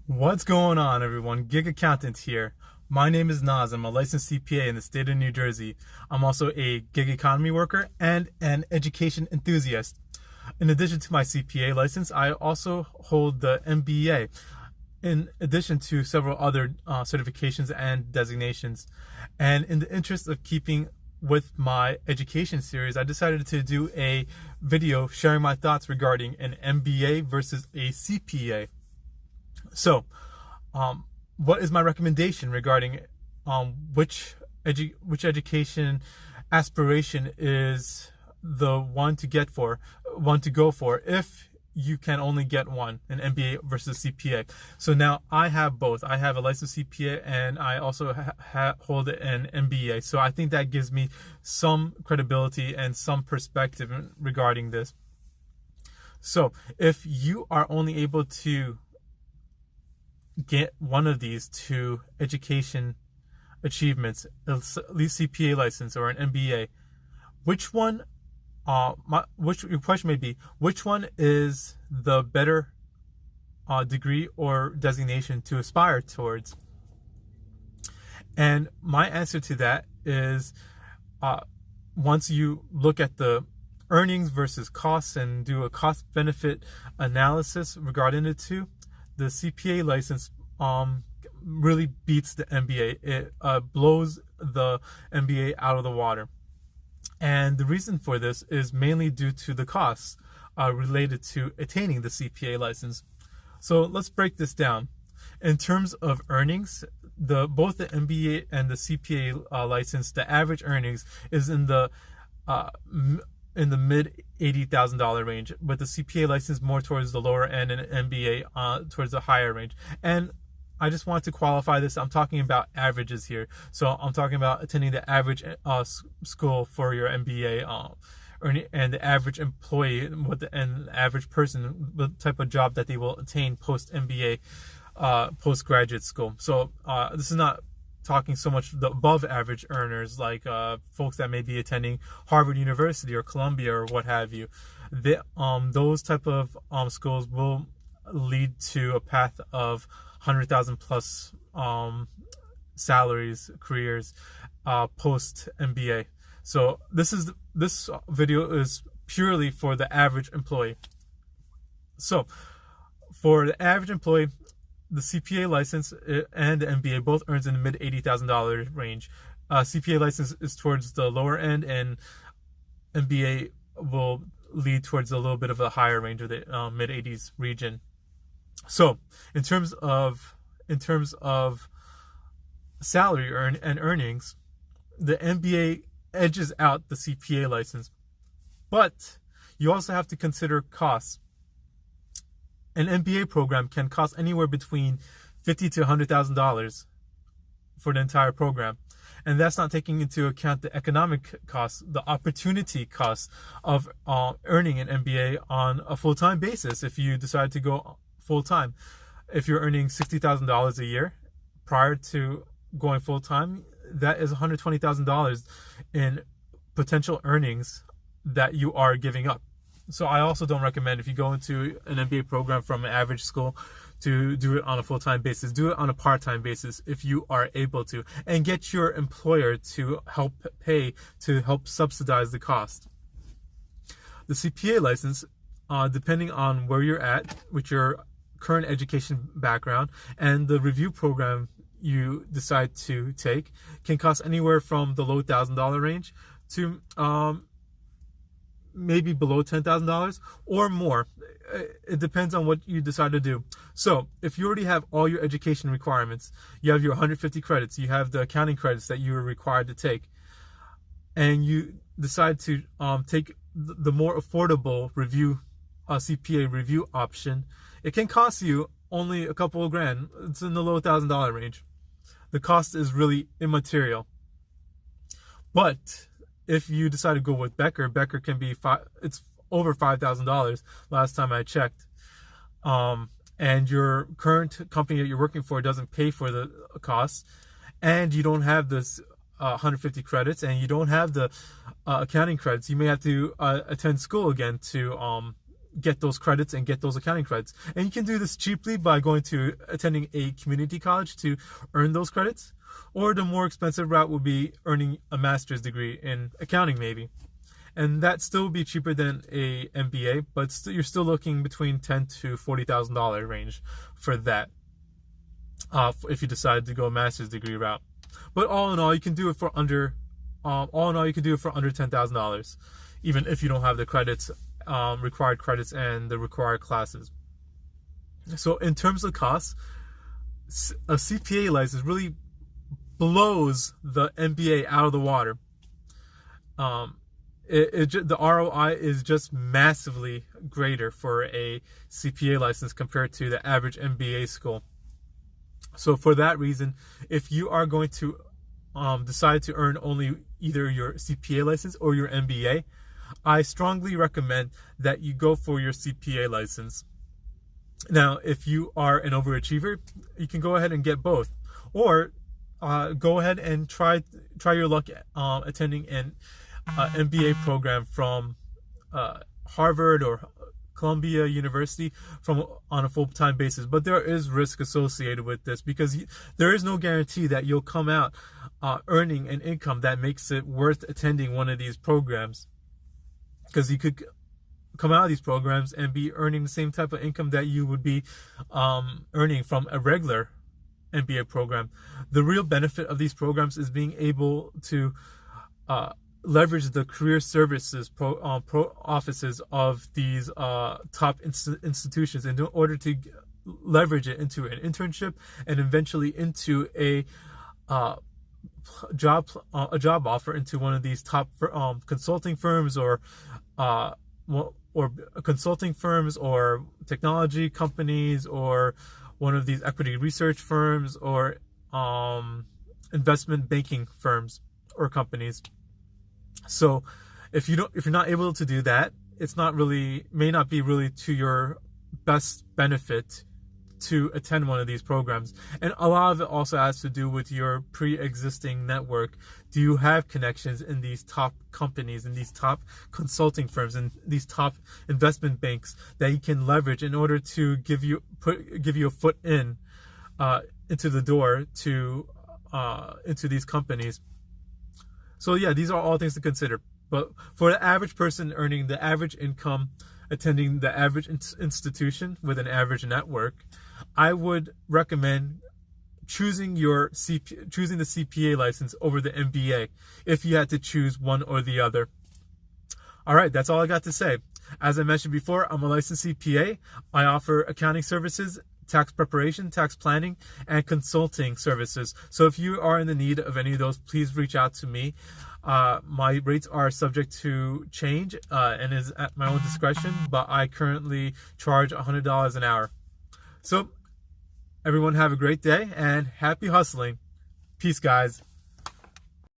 What's going on, everyone? Gig Accountant here. My name is Naz. I'm a licensed CPA in the state of New Jersey. I'm also a gig economy worker and an education enthusiast. In addition to my CPA license, I also hold the MBA, in addition to several other certifications and designations. And in the interest of keeping with my education series, I decided to do a video sharing my thoughts regarding an MBA versus a CPA. So, what is my recommendation regarding which education aspiration is the one to go for if you can only get one, an MBA versus CPA. So now I have both. I have a licensed CPA and I also hold an MBA. So I think that gives me some credibility and some perspective regarding this. So if you are only able to get one of these two education achievements, at least CPA license or an MBA, which one, your question may be, which one is the better degree or designation to aspire towards? And my answer to that is, once you look at the earnings versus costs and do a cost-benefit analysis regarding the two, the CPA license really beats the MBA. It blows the MBA out of the water. And the reason for this is mainly due to the costs related to attaining the CPA license. So let's break this down. In terms of earnings, both the MBA and the CPA license, the average earnings is in the mid $80,000 range, but the CPA license more towards the lower end and MBA towards the higher range. And I just want to qualify this. I'm talking about averages here. So I'm talking about attending the average school for your MBA, and the average employee, and the average person, the type of job that they will attain post MBA, postgraduate school. So this is not talking so much the above average earners, like folks that may be attending Harvard University or Columbia or what have you. Those type of schools will lead to a path of 100,000 plus salaries, careers post MBA. So this video is purely for the average employee. So for the average employee, the CPA license and the MBA both earns in the mid $80,000 range. CPA license is towards the lower end, and MBA will lead towards a little bit of a higher range of the mid 80s region. So in terms of salary and earnings, the MBA edges out the CPA license, but you also have to consider costs. An MBA program can cost anywhere between $50,000 to $100,000 for the entire program. And that's not taking into account the economic costs, the opportunity costs of earning an MBA on a full-time basis. If you decide to go full-time, if you're earning $60,000 a year prior to going full-time, that is $120,000 in potential earnings that you are giving up. So I also don't recommend, if you go into an MBA program from an average school, to do it on a full-time basis. Do it on a part-time basis if you are able to, and get your employer to help pay, to help subsidize the cost. The CPA license, depending on where you're at with your current education background and the review program you decide to take, can cost anywhere from the low $1,000 range to maybe below $10,000 or more. It depends on what you decide to do. So if you already have all your education requirements, you have your 150 credits, you have the accounting credits that you are required to take, and you decide to take the more affordable CPA review option, it can cost you only a couple of grand. It's in the low $1,000 range. The cost is really immaterial. But if you decide to go with Becker can be it's over $5,000 last time I checked. And your current company that you're working for doesn't pay for the costs, and you don't have this 150 credits, and you don't have the accounting credits. You may have to attend school again to get those credits and get those accounting credits. And you can do this cheaply by attending a community college to earn those credits. Or the more expensive route would be earning a master's degree in accounting maybe. And that still would be cheaper than a MBA, but you're still looking between $10,000 to $40,000 range for that. If you decide to go a master's degree route. But all in all, you can do it for under $10,000, even if you don't have the credits, required credits and the required classes. So in terms of costs, a CPA license really blows the MBA out of the water. The ROI is just massively greater for a CPA license compared to the average MBA school. So for that reason, if you are going to decide to earn only either your CPA license or your MBA, I strongly recommend that you go for your CPA license. Now, if you are an overachiever, you can go ahead and get both, or go ahead and try your luck attending an MBA program from Harvard or Columbia University on a full-time basis. But there is risk associated with this, because there is no guarantee that you'll come out earning an income that makes it worth attending one of these programs, because you could come out of these programs and be earning the same type of income that you would be earning from a regular MBA program. The real benefit of these programs is being able to leverage the career services offices of these top institutions in order to leverage it into an internship and eventually into a job offer into one of these top consulting firms or consulting firms or technology companies or one of these equity research firms or investment banking firms or companies. So if you're not able to do that, may not be really to your best benefit to attend one of these programs. And a lot of it also has to do with your pre-existing network. Do you have connections in these top companies, in these top consulting firms, and these top investment banks that you can leverage in order to give you a foot in into the door to into these companies? So yeah, these are all things to consider. But for the average person earning the average income, attending the average institution with an average network, I would recommend choosing the CPA license over the MBA if you had to choose one or the other. All right, that's all I got to say. As I mentioned before, I'm a licensed CPA. I offer accounting services, tax preparation, tax planning, and consulting services. So if you are in the need of any of those, please reach out to me. My rates are subject to change and is at my own discretion, but I currently charge $100 an hour. So everyone have a great day and happy hustling. Peace, guys.